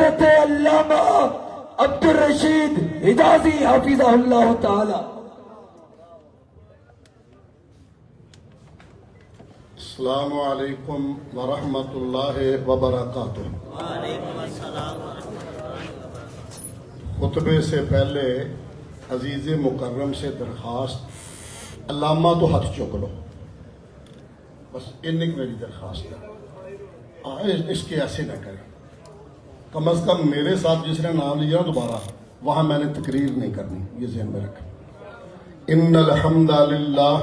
حضرت علامہ عبدالرشید حجازی حافظہ اللہ تعالی۔ السلام علیکم ورحمۃ اللہ وبرکاتہ۔ وعلیکم السلام خطبے سے پہلے عزیز مکرم سے درخواست، علامہ تو ہاتھ چک لو، بس انک میری درخواست ہے، اس کے ایسے نہ کریں۔ کم از کم میرے ساتھ جس نے نام لیا دوبارہ وہاں میں نے تقریر نہیں کرنی، یہ ذہن میں رکھیں۔ ان الحمد للہ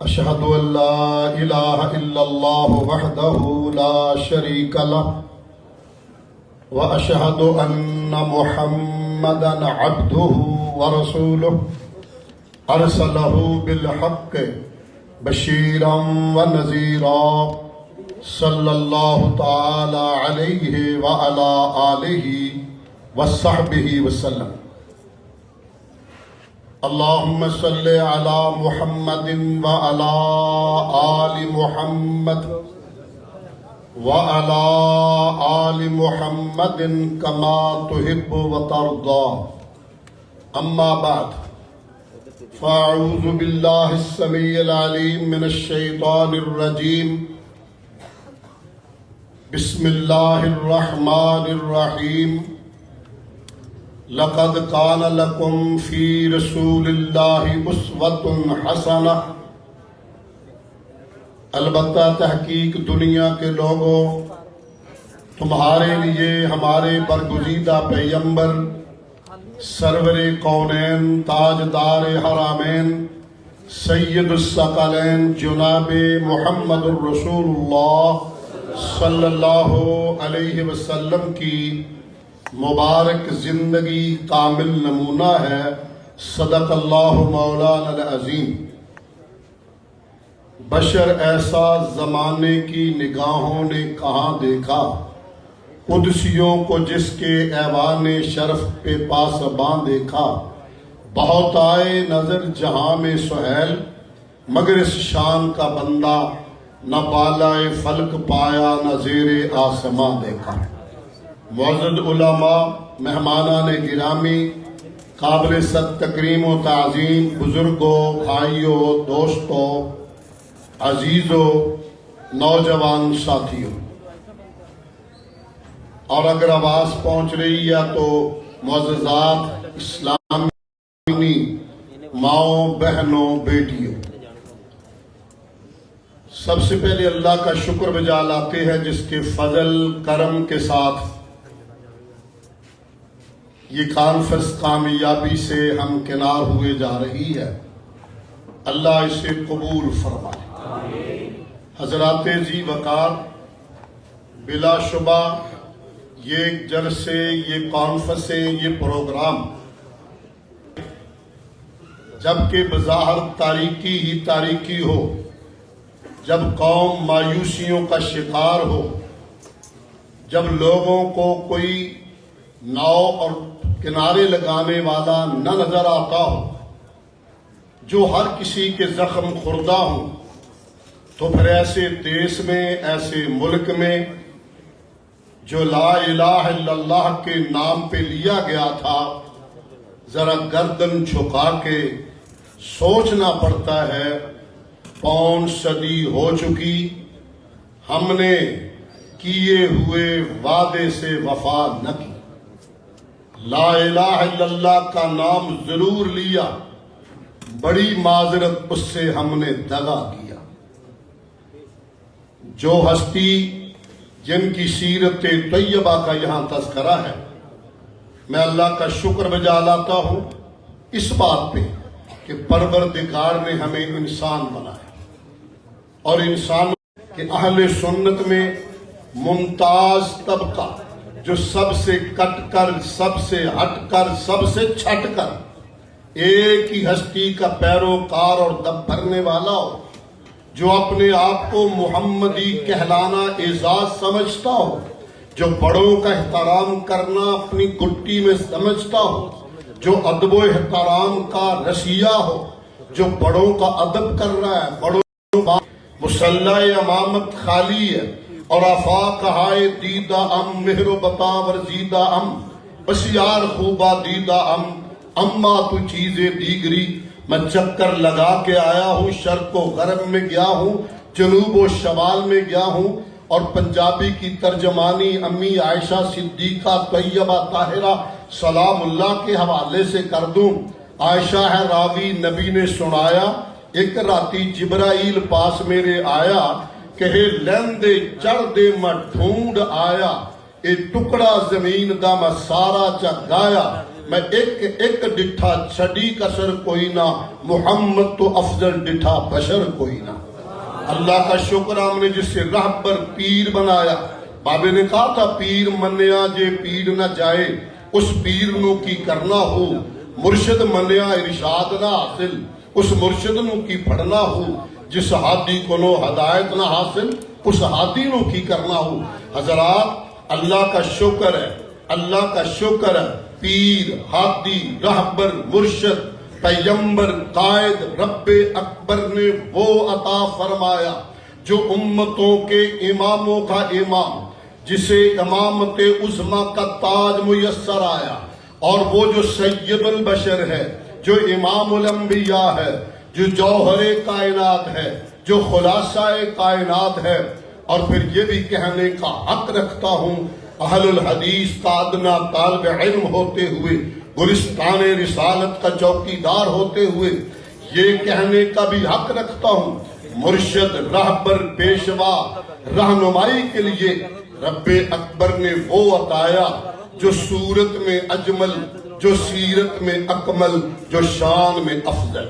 اشہد ان لا الہ الا اللہ وحدہ لا شریک لہ واشہد ان محمدا عبدہ ورسولہ ارسلہ بالحق بشیرا ونذیرا صلی اللہ تعالی علیہ وعلی آلہ وصحبہ وسلم۔ اللہم صلی علی محمد وعلی آل محمد وعلی آل محمد کما تحب وترضى۔ اما بعد فاعوذ باللہ السمیع العلیم من الشیطان الرجیم، بسم اللہ الرحمن الرحیم۔ لقد کان لکم فی رسول اللہ اسوۃ حسنہ۔ البتہ تحقیق دنیا کے لوگوں، تمہارے لیے ہمارے برگزیدہ پیغمبر سرور کونین تاجدار حرمین سید الثقلین جناب محمد الرسول اللہ صلی اللہ علیہ وسلم کی مبارک زندگی کامل نمونہ ہے۔ صدق اللہ مولانا العظیم۔ بشر ایسا زمانے کی نگاہوں نے کہاں دیکھا، قدسیوں کو جس کے ایوان شرف پہ پاسباں دیکھا۔ بہت آئے نظر جہاں میں سہیل، مگر اس شان کا بندہ نہ بالائے فلک پایا نہ زیر آسماں دیکھا۔ معزز علماء، مہمانان گرامی، قابل صد تکریم و تعظیم، بزرگوں، بھائیوں، دوستوں، عزیزوں، نوجوان ساتھیوں، اور اگر آواز پہنچ رہی ہے تو معززات اسلامی ماؤں، بہنوں، بیٹیوں، سب سے پہلے اللہ کا شکر بجا لاتے ہیں جس کے فضل کرم کے ساتھ یہ کانفرنس کامیابی سے ہمکنار ہوئے جا رہی ہے۔ اللہ اسے قبول فرمائے۔ حضرات ذی وقار، بلا شبہ یہ جلسے، یہ کانفرنسیں، یہ پروگرام جبکہ بظاہر تاریکی ہی تاریکی ہو، جب قوم مایوسیوں کا شکار ہو، جب لوگوں کو کوئی ناؤ اور کنارے لگانے والا نہ نظر آتا ہو، جو ہر کسی کے زخم خوردہ ہوں، تو پھر ایسے دیس میں، ایسے ملک میں جو لا الہ الا اللہ کے نام پہ لیا گیا تھا، ذرا گردن جھکا کے سوچنا پڑتا ہے۔ پون صدی ہو چکی، ہم نے کیے ہوئے وعدے سے وفا نہ کی۔ لا الہ الا اللہ کا نام ضرور لیا، بڑی معذرت اس سے ہم نے دغا کیا۔ جو ہستی جن کی سیرت طیبہ کا یہاں تذکرہ ہے، میں اللہ کا شکر بجا لاتا ہوں اس بات پہ کہ پروردگار نے ہمیں انسان بنایا، اور انسان کے اہل سنت میں ممتاز طبقہ جو سب سے کٹ کر، سب سے ہٹ کر، سب سے چھٹ کر ایک ہی ہستی کا پیروکار اور دب بھرنے والا ہو، جو اپنے آپ کو محمدی کہلانا اعزاز سمجھتا ہو، جو بڑوں کا احترام کرنا اپنی گٹی میں سمجھتا ہو، جو ادب و احترام کا رسیہ ہو، جو بڑوں کا ادب کر رہا ہے، بڑوں کا مسلح امامت خالی ہے اور آفاق ہائے دیدہ ام مہر و بتا ورزیدہ ام بسیار خوبہ دیدہ ام اما تو چیزیں دیگری میں چکر لگا کے آیا ہوں شرق و غرب میں گیا ہوں جنوب و شمال میں گیا ہوں اور پنجابی کی ترجمانی امی عائشہ صدیقہ طیبہ طاہرہ سلام اللہ کے حوالے سے کر دوں۔ عائشہ ہے راوی نبی نے سنایا ایک راتی جبرائیل پاس میرے آیا کہے لیندے چڑھ دے میں ڈھونڈ آیا اے ٹکڑا زمین دا میں سارا چگایا میں ایک ڈٹھا چھڑی کسر کوئی نہ محمد تو افضل ڈٹھا بشر کوئی نہ۔ اللہ کا شکر ہم نے جس سے رہبر پیر بنایا۔ بابے نے کہا تھا پیر منیا جے پیر نہ جائے اس پیر نو کی کرنا ہو، مرشد منیا ارشاد نہ حاصل اس مرشد نو کی پڑھنا ہو، جس ہادی کو نو ہدایت نہ حاصل اس ہادی نو کی کرنا ہو۔ حضرات اللہ کا شکر ہے، اللہ کا شکر ہے، پیر ہادی رہبر مرشد پیغمبر قائد رب اکبر نے وہ عطا فرمایا جو امتوں کے اماموں کا امام، جسے امامت عظمیٰ کا تاج میسر آیا، اور وہ جو سید البشر ہے، جو امام الانبیاء ہے، جو جوہر کائنات ہے، جو خلاصہ کائنات ہے۔ اور پھر یہ بھی کہنے کا حق رکھتا ہوں اہل الحدیث کا ادنا طالب علم ہوتے ہوئے، گلستان رسالت کا چوکیدار ہوتے ہوئے یہ کہنے کا بھی حق رکھتا ہوں مرشد رہبر پیشوا رہنمائی کے لیے رب اکبر نے وہ عطایا جو صورت میں اجمل، جو سیرت میں اکمل، جو شان میں افضل،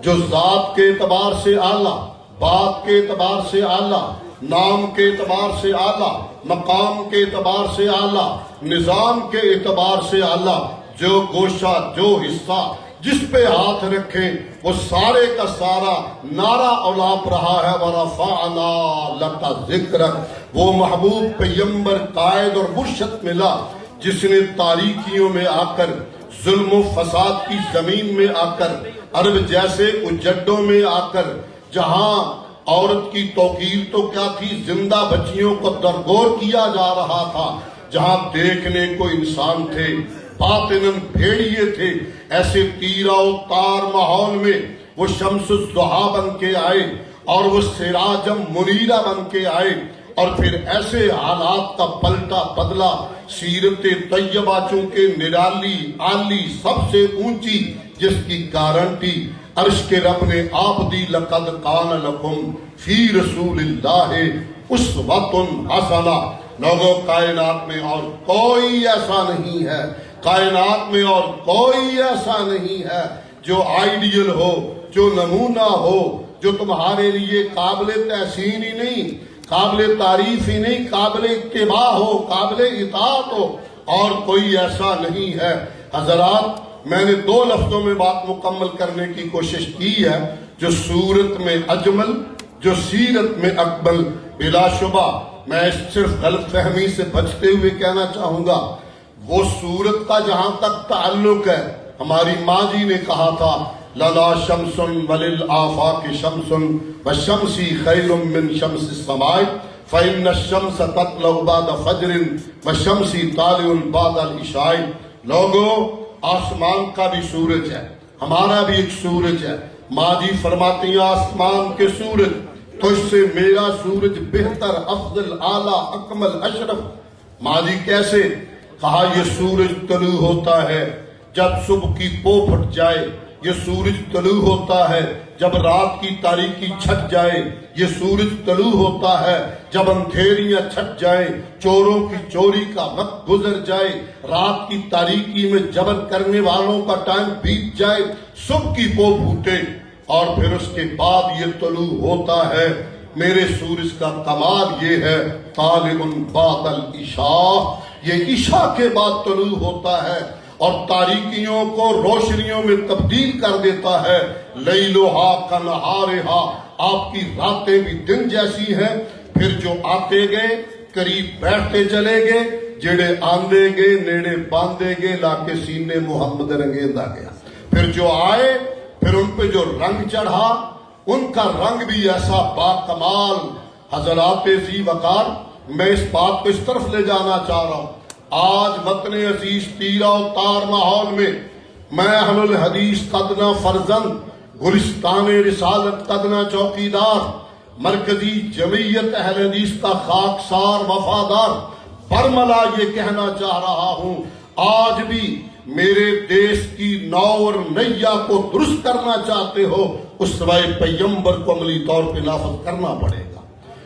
جو ذات کے اعتبار سے اعلیٰ، بات کے اعتبار سے اعلیٰ، نام کے اعتبار سے اعلیٰ، مقام کے اعتبار سے اعلیٰ، نظام کے اعتبار سے اعلیٰ، جو گوشہ جو حصہ جس پہ ہاتھ رکھیں وہ سارے کا سارا نعرہ اولاپ رہا ہے وَرَفَعْنَا لَكَ ذِكْرَكَ۔ وہ محبوب پیغمبر قائد اور مرشد ملا جس نے تاریکیوں میں آ کر، ظلم و فساد کی زمین میں آ کر، عرب جیسے اجڈوں میں آ کر، جہاں عورت کی توقیر تو کیا تھی، زندہ بچیوں کو درگور کیا جا رہا تھا، جہاں دیکھنے کو انسان تھے باطناً بھیڑیے تھے، ایسے تیرہ و تار ماحول میں وہ شمس الضحیٰ بن کے آئے اور وہ سراجم منیرہ بن کے آئے، اور پھر ایسے حالات کا پلٹا بدلا، سیرت طیبہ چونکہ نرالی عالی سب سے اونچی جس کی گارنٹی عرش کے رب نے آپ دی، لَقَدْ قَانَ لَكُمْ فِي رَسُولِ اللَّهِ أُسْوَةٌ حَسَنَةٌ۔ لوگوں کائنات میں اور کوئی ایسا نہیں ہے، کائنات میں اور کوئی ایسا نہیں ہے جو آئیڈیل ہو، جو نمونہ ہو، جو تمہارے لیے قابل تحسین ہی نہیں، قابل تعریف ہی نہیں، قابل اتباع ہو، قابل اطاعت ہو، اور کوئی ایسا نہیں ہے۔ حضرات میں نے 2 لفظوں میں بات مکمل کرنے کی کوشش کی ہے، جو صورت میں اجمل، جو سیرت میں اکمل۔ بلا شبہ میں صرف غلط فہمی سے بچتے ہوئے کہنا چاہوں گا، وہ صورت کا جہاں تک تعلق ہے، ہماری ماں جی نے کہا تھا لَلَا شَمْسٌ وَلِلْآفَاقِ شَمْسٌ وَالشَّمْسِ خَيْرٌ مِّن شَمْسِ السَّمَاءِ فَإِنَّ الشَّمْسَ تَطْلُعُ بَعْدَ فَجْرٍ وَالشَّمْسِ طَالِعٌ بَعْدَ الْعِشَاءِ۔ لوگوں آسمان کا بھی سورج ہے، ہمارا بھی ایک سورج ہے۔ ماں جی فرماتی ہیں آسمان کے سورج تجھ سے میرا سورج بہتر، افضل، اعلیٰ، اکمل، اشرف۔ ماں جی کیسے؟ کہا یہ سورج طلوع ہوتا ہے جب صبح کی پو پھٹ جائے، یہ سورج طلوع ہوتا ہے جب رات کی تاریکی چھٹ جائے، یہ سورج طلوع ہوتا ہے جب اندھیریاں چھٹ جائیں، چوروں کی چوری کا وقت گزر جائے، رات کی تاریکی میں جبر کرنے والوں کا ٹائم بیت جائے، صبح کی پو پھوٹے، اور پھر اس کے بعد یہ طلوع ہوتا ہے۔ میرے سورج کا کمال یہ ہے طالع بعد العشاء، یہ عشاء کے بعد طلوع ہوتا ہے اور تاریکیوں کو روشنیوں میں تبدیل کر دیتا ہے۔ لیلھا کنہارھا، آپ کی راتیں بھی دن جیسی ہیں۔ پھر جو آتے گئے قریب بیٹھتے چلے گئے، جڑے آندے گئے نیڑے باندھے گئے، لا کے سینے محمد رنگیندا گیا۔ پھر جو آئے پھر ان پہ جو رنگ چڑھا، ان کا رنگ بھی ایسا با کمال۔ حضرات ذی وقار، میں اس بات کو اس طرف لے جانا چاہ رہا ہوں. آج متن عزیز تیرہ و تار ماحول میں میں اہل الحدیث قدنا فرزند، گلستان رسالت قدنا چوکیدار، مرکزی جمعیت اہل حدیث کا خاکسار وفادار برملا یہ کہنا چاہ رہا ہوں، آج بھی میرے دیش کی نو اور نیا کو درست کرنا چاہتے ہو، اسوہ پیغمبر کو عملی طور پہ نافذ کرنا پڑے گا.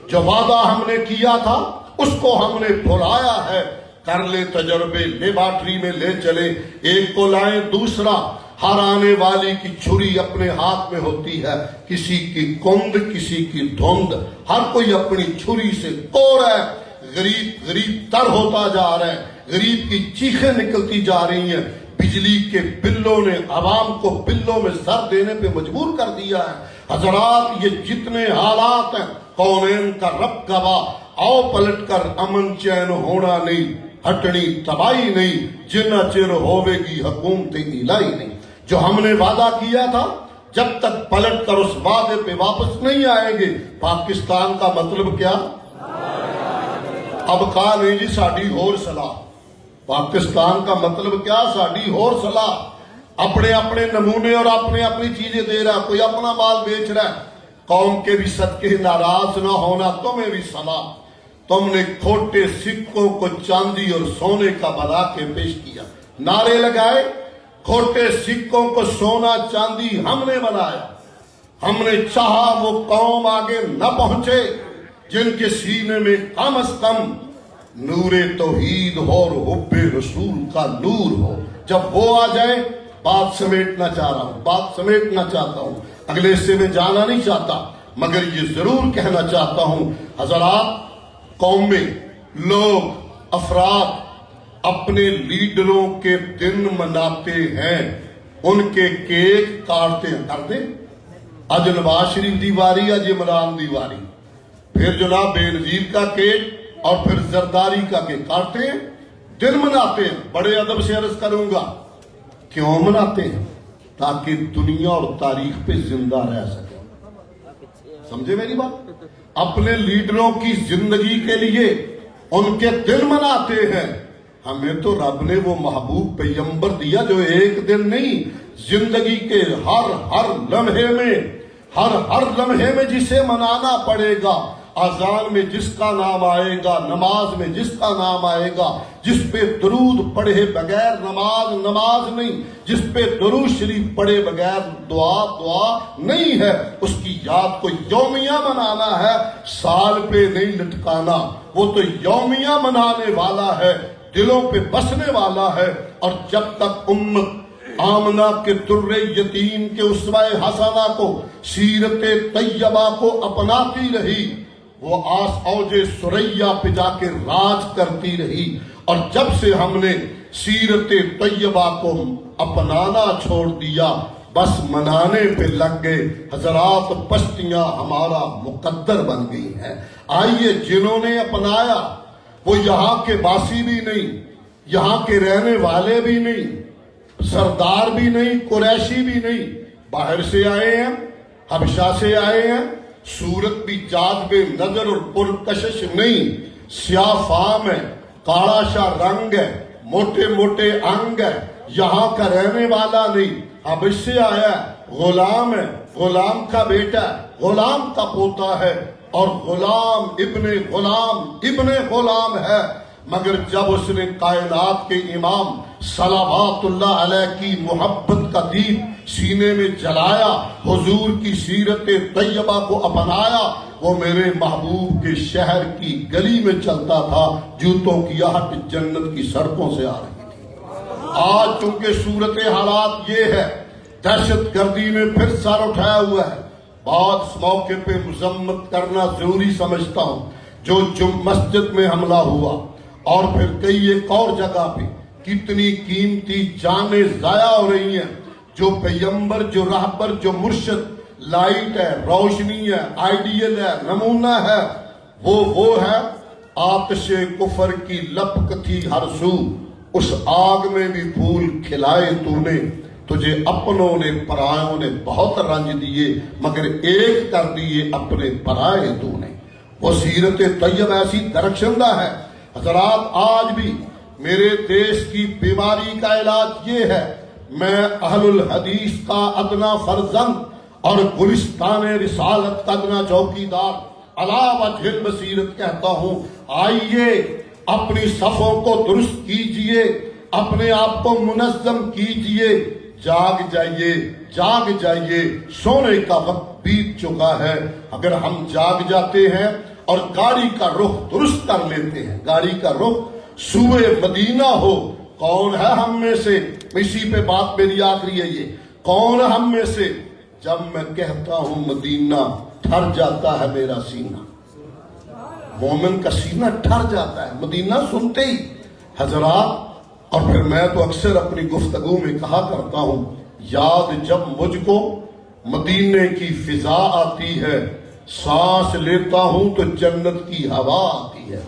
جو وعدہ ہم نے کیا تھا اس کو ہم نے بھلایا ہے. کر لے تجربے، لیبارٹری میں لے چلے، ایک کو لائیں دوسرا. ہر آنے والی کی چھری اپنے ہاتھ میں ہوتی ہے، کسی کی کند کسی کی دھند، ہر کوئی اپنی چھری سے کوڑ ہے. غریب تر ہوتا جا رہا ہے، غریب کی چیخیں نکلتی جا رہی ہیں. بجلی کے بلوں نے عوام کو بلوں میں سر دینے پہ مجبور کر دیا ہے. حضرات یہ جتنے حالات ہیں کونین کا رب گواہ، آؤ پلٹ کر امن چین ہونا نہیں، ہٹنی تباہی نہیں، جنہ چر ہوے گی حکومت الہی نہیں. جو ہم نے وعدہ کیا تھا جب تک پلٹ کر اس وعدے پہ واپس نہیں آئیں گے، پاکستان کا مطلب کیا؟ اب کہا نہیں جی ساڈی ہور صلاح. پاکستان کا مطلب کیا؟ ساڈی ہور صلاح. اپنے اپنے نمونے اور اپنی چیزیں دے رہا، کوئی اپنا مال بیچ رہا ہے. قوم کے بھی صدقے ناراض نہ ہونا تمہیں بھی صلاح. تم نے کھوٹے سکوں کو چاندی اور سونے کا بنا کے پیش کیا، نعرے لگائے. کھوٹے سکوں کو سونا چاندی ہم نے بنایا. ہم نے چاہا وہ قوم آگے نہ پہنچے جن کے سینے میں کم از کم نور توحید ہو اور حب رسول کا نور ہو. جب وہ آ جائے، بات سمیٹنا چاہتا ہوں، اگلے حصے میں جانا نہیں چاہتا، مگر یہ ضرور کہنا چاہتا ہوں حضرات، قومیں، لوگ، افراد اپنے لیڈروں کے دن مناتے ہیں، ان کے کیک کاٹتے ہیں. کر دیں آج نواز شریف دی واری، آج عمران دی واری، پھر جناب بے نظیر کا کیک اور پھر زرداری کا کیک کاٹتے ہیں، دن مناتے ہیں. بڑے ادب سے عرض کروں گا کیوں مناتے ہیں؟ تاکہ دنیا اور تاریخ پہ زندہ رہ سکے. سمجھے میری بات؟ اپنے لیڈروں کی زندگی کے لیے ان کے دن مناتے ہیں. ہمیں تو رب نے وہ محبوب پیغمبر دیا جو ایک دن نہیں، زندگی کے ہر لمحے میں جسے منانا پڑے گا. اذان میں جس کا نام آئے گا، نماز میں جس کا نام آئے گا، جس پہ درود پڑھے بغیر نماز نہیں، جس پہ درود شریف پڑھے بغیر دعا نہیں ہے، اس کی یاد کو یومیہ منانا ہے، سال پہ نہیں لٹکانا. وہ تو یومیہ منانے والا ہے، دلوں پہ بسنے والا ہے. اور جب تک امت آمنہ کے در یتیم کے اسوہ حسنہ کو، سیرت طیبہ کو اپناتی رہی، وہ اوج سریا پہ جا کے راج کرتی رہی. اور جب سے ہم نے سیرت طیبہ کو اپنانا چھوڑ دیا، بس منانے پہ لگ گئے. حضرات پشتیاں ہمارا مقدر بن گئی ہیں. آئیے جنہوں نے اپنایا وہ یہاں کے باسی بھی نہیں، یہاں کے رہنے والے بھی نہیں، سردار بھی نہیں، قریشی بھی نہیں، باہر سے آئے ہیں، حبشہ سے آئے ہیں. صورت بھی جاذب نظر اور پرکشش نہیں، سیاہ فام ہے، کاڑا شا رنگ ہے، موٹے موٹے انگ ہے، یہاں کا رہنے والا نہیں، حبش سے آیا ہے، غلام ہے، غلام کا بیٹا ہے، غلام کا پوتا ہے، اور غلام ابن غلام ہے. مگر جب اس نے کائنات کے امام صلوات اللہ علیہ کی محبت کا دیپ سینے میں جلایا، حضور کی سیرت طیبہ کو اپنایا، وہ میرے محبوب کے شہر کی گلی میں چلتا تھا، جوتوں کی آہٹ جنت کی سڑکوں سے آ رہی تھی. آج چونکہ صورت حالات یہ ہے، دہشت گردی نے پھر سر اٹھایا ہوا ہے. بات اس موقع پہ مذمت کرنا ضروری سمجھتا ہوں. جو مسجد میں حملہ ہوا اور پھر کئی ایک اور جگہ پہ کتنی قیمتی جانیں ضائع ہو رہی ہیں. جو پیغمبر، جو راہبر، جو مرشد، لائٹ ہے، روشنی ہے، آئیڈیل ہے، نمونہ ہے، وہ ہے آتش کفر کی لپک تھی ہر سو، اس آگ میں بھی پھول کھلائے تو نے، تجھے اپنوں نے پرایوں نے بہت رنج دیے، مگر ایک کر دیے اپنے پرائے تو نے. وہ سیرت طیبہ ایسی درخشندہ ہے حضرات. آج بھی میرے دیش کی بیماری کا علاج یہ ہے. میں اہل الحدیث کا ادنا فرزند اور گلستان رسالت کا ادنا چوکیدار علی وجہ البصیرت کہتا ہوں. آئیے اپنی صفوں کو درست کیجئے, اپنے آپ کو منظم کیجئے. جاگ جائیے, جاگ جائیے, سونے کا وقت بیت چکا ہے. اگر ہم جاگ جاتے ہیں اور گاڑی کا رخ درست کر لیتے ہیں, گاڑی کا رخ سوئے مدینہ ہو. کون ہے ہم میں سے, اسی پہ بات میری آخری ہے, یہ کون ہم میں سے جب میں کہتا ہوں مدینہ ٹھر جاتا ہے میرا سینہ. مومن کا سینہ ٹھر جاتا ہے مدینہ سنتے ہی حضرات. اور پھر میں تو اکثر اپنی گفتگو میں کہا کرتا ہوں, یاد جب مجھ کو مدینے کی فضا آتی ہے, سانس لیتا ہوں تو جنت کی ہوا آتی ہے.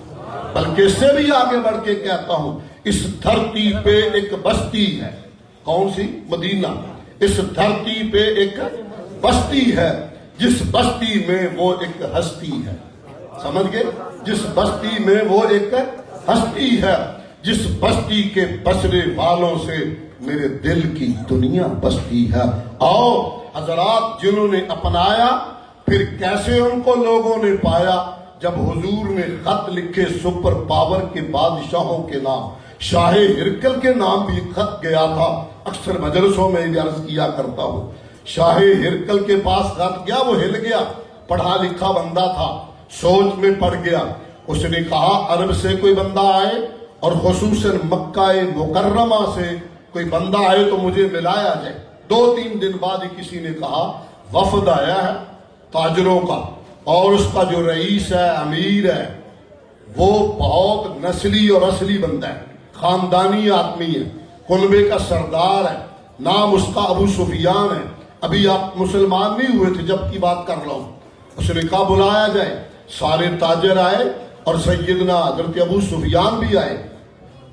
بلکہ اس سے بھی آگے بڑھ کے کہتا ہوں, اس دھرتی پہ ایک بستی ہے. کون سی؟ مدینہ. اس دھرتی پہ ایک بستی ہے, جس بستی میں وہ ایک ہستی ہے. سمجھ گئے؟ جس بستی میں وہ ایک ہستی ہے, جس بستی کے بسرے والوں سے میرے دل کی دنیا بستی ہے. آؤ حضرات, جنہوں نے اپنایا پھر کیسے ان کو لوگوں نے پایا. جب حضور نے خط لکھے سپر پاور کے بادشاہوں کے نام, شاہ ہرکل کے نام بھی خط گیا تھا. اکثر مجلسوں میں یہ عرض کیا کرتا ہوں, شاہ ہرکل کے پاس خط گیا, وہ ہل گیا, پڑھا لکھا بندہ تھا, سوچ میں پڑ گیا. اس نے کہا عرب سے کوئی بندہ آئے اور خصوصاً مکہ مکرمہ سے کوئی بندہ آئے تو مجھے ملایا جائے. 2-3 دن بعد ہی کسی نے کہا وفد آیا ہے تاجروں کا, اور اس کا جو رئیس ہے, امیر ہے, وہ بہت نسلی اور اصلی بندہ ہے, خاندانی آدمی ہے, قلبے کا سردار ہے, نام اس کا ابو سفیان ہے. ابھی آپ مسلمان نہیں ہوئے تھے جب کی بات کر رہا ہوں. اس نے کہا بلایا جائے. سارے تاجر آئے اور سیدنا حضرت ابو سفیان بھی آئے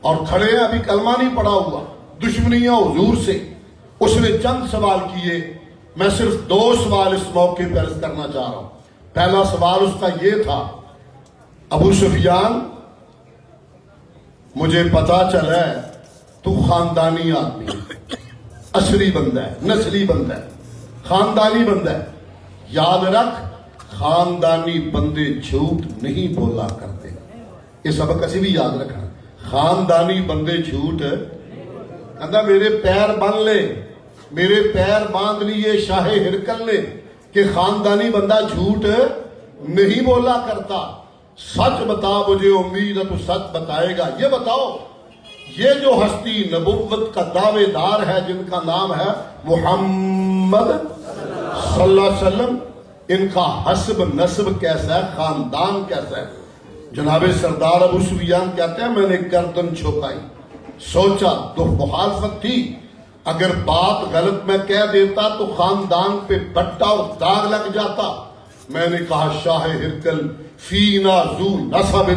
اور کھڑے ہیں, ابھی کلمہ نہیں پڑا ہوا, دشمنیاں حضور سے. اس نے چند سوال کیے, میں صرف 2 سوال اس موقع پر عرض کرنا چاہ رہا ہوں. پہلا سوال اس کا یہ تھا, ابو سفیان مجھے پتا چلا ہے تو خاندانی آدمی ہے, اصلی بندہ ہے, نسلی بندہ ہے, خاندانی بندہ ہے. یاد رکھ, خاندانی بندے جھوٹ نہیں بولا کرتے. یہ سبق کسی بھی یاد رکھنا, خاندانی بندے جھوٹ کہتا میرے پیر باندھ لے, میرے پیر باندھ لیے شاہ ہرکل نے کہ خاندانی بندہ جھوٹ نہیں بولا کرتا. سچ بتا, مجھے امید ہے تو سچ بتائے گا. یہ بتاؤ, یہ جو ہستی نبوت کا دعوے دار ہے جن کا نام ہے محمد صلی اللہ علیہ وسلم, ان کا حسب نسب کیسا ہے, خاندان کیسا ہے؟ جناب سردار ابو سفیان کہتے ہیں میں نے گردن جھکائی, سوچا تو مخالفت تھی, اگر بات غلط میں کہہ دیتا تو خاندان پہ بٹا اور داغ لگ جاتا. میں نے کہا شاہ ہرکل فینا ذو نسب,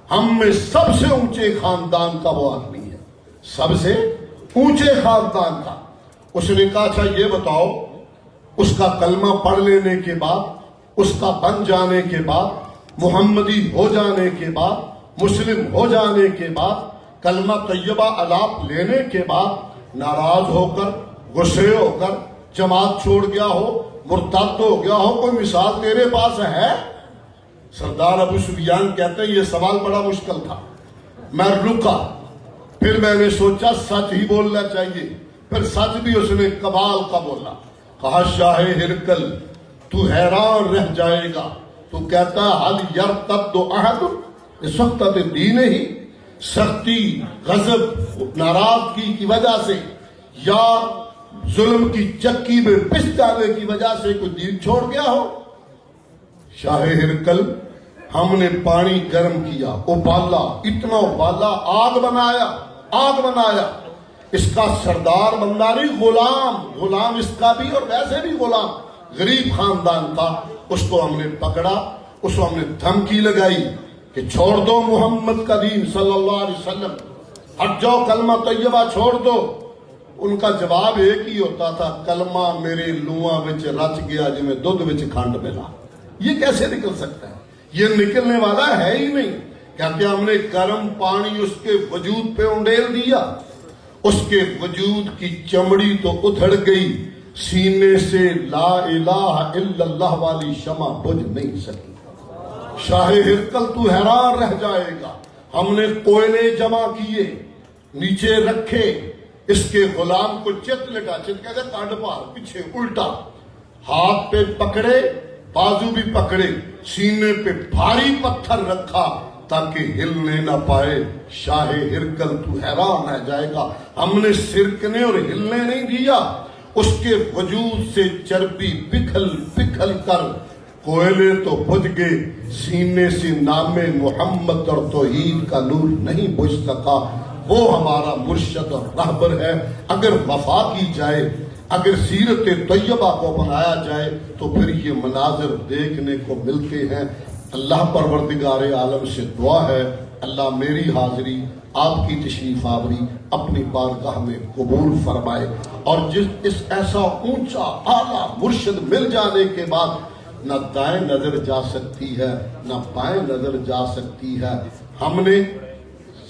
ہم میں سب سے اونچے خاندان کا وہ آدمی ہے, سب سے اونچے خاندان کا. اس نے کہا اچھا یہ بتاؤ, اس کا کلمہ پڑھ لینے کے بعد, اس کا بن جانے کے بعد, محمدی ہو جانے کے بعد, مسلم ہو جانے کے بعد, کلمہ طیبہ الاپ لینے کے بعد ناراض ہو کر, غصے ہو کر جماعت چھوڑ گیا ہو, مرتد ہو گیا ہو, کوئی مثال تیرے پاس ہے؟ سردار ابو سفیان کہتے ہیں یہ سوال بڑا مشکل تھا. میں رکا, پھر میں نے سوچا سچ ہی بولنا چاہیے. پھر سچ بھی اس نے کمال کا بولا. کہا شاہ ہرکل تو حیران رہ جائے گا, تو کہتا حل یرتد احد بسخطۃ دین ہی, سختی, غضب, ناراضگی کی وجہ سے یا ظلم کی چکی میں پس جانے کی وجہ سے کوئی دین چھوڑ گیا ہو. شاہ ہرکل ہم نے پانی گرم کیا, ابالا, اتنا ابالا, آگ بنایا, آگ بنایا. اس کا سردار بندہ نہیں, غلام, غلام اس کا بھی اور ویسے بھی غلام, غریب خاندان تھا. اس کو ہم نے پکڑا, اس کو ہم نے دھمکی لگائی کہ چھوڑ دو محمد کا دین صلی اللہ علیہ وسلم, ہٹ جاؤ, کلمہ طیبہ چھوڑ دو. ان کا جواب ایک ہی ہوتا تھا, کلمہ میرے لواں وچ رچ گیا جی میں دودھ وچ کھنڈ ملا. یہ کیسے نکل سکتا ہے؟ یہ نکلنے والا ہے ہی نہیں. کہتے ہم نے گرم پانی اس کے وجود پہ انڈیل دیا, اس کے وجود کی چمڑی تو ادھڑ گئی, سینے سے لا الہ الا اللہ والی شمع بجھ نہیں سکی. شاہ ہرکل تو حیران رہ جائے گا. ہم نے کوئلے جمع کیے, نیچے رکھے, اس کے غلام کو چت لگا, چت کہتے کانڈ پار پیچھے الٹا, ہاتھ پہ پکڑے, بازو بھی پکڑے, سینے پہ بھاری پتھر رکھا تاکہ ہلنے نہ پائے. شاہ ہرکل تو حیران رہ جائے گا. ہم نے سرکنے اور ہلنے نہیں دیا, اس کے وجود سے چربی پکھل پکھل کر کوئلے تو بجھ گئے, سینے سے نام محمد اور توحید کا نور نہیں بجھ سکا. وہ ہمارا مرشد اور رہبر ہے. اگر وفا کی جائے, اگر سیرت طیبہ کو بنایا جائے تو پھر یہ مناظر دیکھنے کو ملتے ہیں. اللہ پروردگار عالم سے دعا ہے, اللہ میری حاضری, آپ کی تشریف آوری اپنی بارگاہ میں قبول فرمائے, اور اس ایسا اونچا اعلیٰ مرشد مل جانے کے بعد نہ دائیں نظر جا سکتی ہے نہ بائیں نظر جا سکتی ہے. ہم نے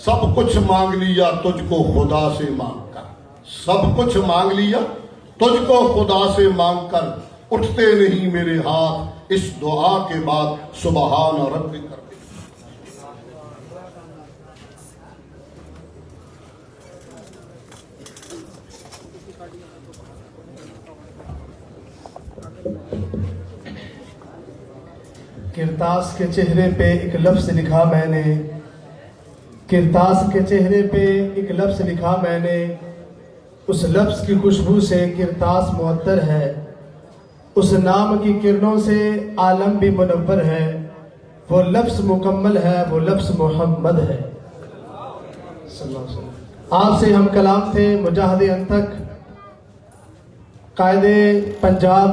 سب کچھ مانگ لیا تجھ کو خدا سے مانگ کر, سب کچھ مانگ لیا تجھ کو خدا سے مانگ کر, اٹھتے نہیں میرے ہاتھ اس دعا کے بعد سبحان ربک. کرتاس کے چہرے پہ ایک لفظ لکھا میں نے, کرتاس کے چہرے پہ ایک لفظ لکھا میں نے, اس لفظ کی خوشبو سے کرتاس معطر ہے, اس نام کی کرنوں سے عالم بھی منور ہے, وہ لفظ مکمل ہے, وہ لفظ محمد ہے صلی اللہ علیہ وسلم. آپ سے ہم کلام تھے مجاہد انتک قائد پنجاب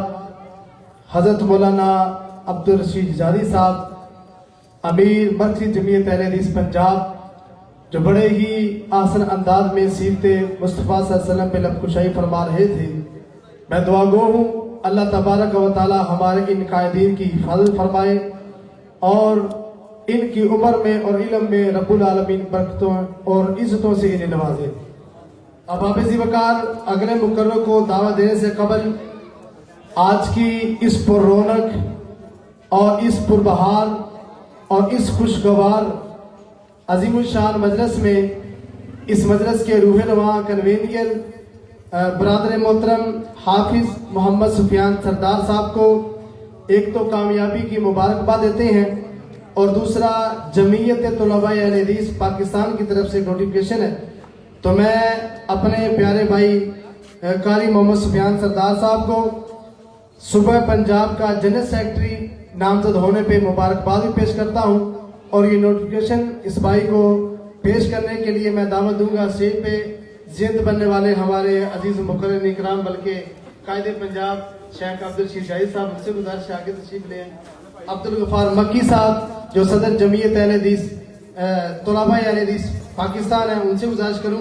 حضرت مولانا عبدالرشید حجازی صاحب, امیر مرکزی جمعیت اہل حدیث پنجاب, جو بڑے ہی آسن انداز میں سیرت مصطفیٰ صلی اللہ علیہ وسلم پہ لب کشائی فرما رہے تھے. میں دعا گو ہوں اللہ تبارک و تعالی ہمارے ان قائدین کی حفاظت فرمائے اور ان کی عمر میں اور علم میں رب العالمین برکتوں اور عزتوں سے انہیں نوازے. اب حافظ وقار اگلے مقرر کو دعوت دینے سے قبل آج کی اس پر رونق اور اس پربہار اور اس خوشگوار عظیم الشان مجلس میں, اس مجلس کے روح نما کنوینئر برادر محترم حافظ محمد سفیان سردار صاحب کو ایک تو کامیابی کی مبارکباد دیتے ہیں, اور دوسرا جمعیت طلباء اہل حدیث پاکستان کی طرف سے نوٹیفیکیشن ہے. تو میں اپنے پیارے بھائی قاری محمد سفیان سردار صاحب کو صوبہ پنجاب کا جنرل سیکرٹری نامزد ہونے پہ مبارکباد بھی پیش کرتا ہوں, اور یہ نوٹیفیکیشن اس بھائی کو پیش کرنے کے لیے میں دعوت دوں گا اسٹیج پہ زند بننے والے ہمارے عزیز مقرر اکرام بلکہ قائد پنجاب شیخ عبدالرشید حجازی صاحب, ان سے گزارش ہے آگے تشریف لیں. عبدالغفار مکی صاحب جو صدر جمعیت اہل حدیث طلباء اہل حدیث پاکستان ہیں, ان سے گزارش کروں گا